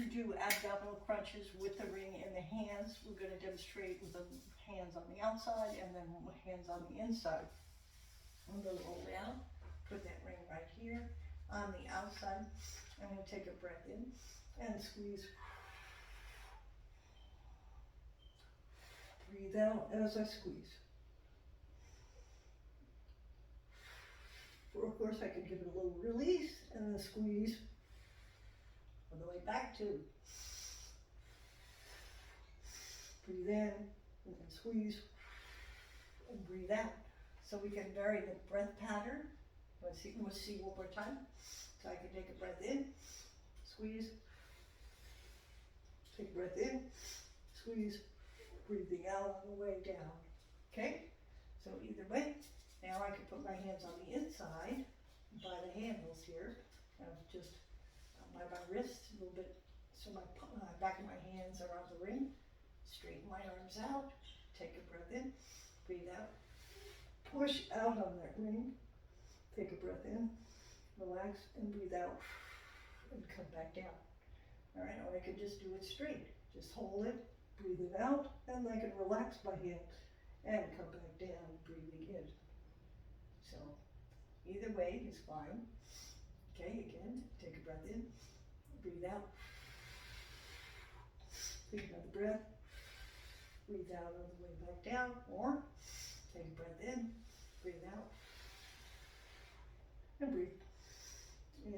do abdominal crunches with the ring in the hands. We're going to demonstrate with the hands on the outside and then hands on the inside. I'm going to roll down, put that ring right here on the outside. I'm going to take a breath in and squeeze. Breathe out as I squeeze. Or of course I could give it a little release and then squeeze on the way back to. Breathe in and then squeeze and breathe out. So we can vary the breath pattern. Let's see one more time. So I can take a breath in, squeeze, take a breath in, squeeze, breathing out on the way down. Okay? So either way, now I can put my hands on the inside by the handles here, just by my wrist a little bit, so my back of my hands are on the ring. Straighten my arms out, take a breath in, breathe out, push out on that ring, take a breath in, relax and breathe out, and come back down. All right, or I could just do it straight. Just hold it, breathe it out, and I can relax my hand and come back down, breathing in. So either way is fine. Okay, again, take a breath in, breathe out, take another breath, breathe out on the way back down, or take a breath in, breathe out, and breathe. And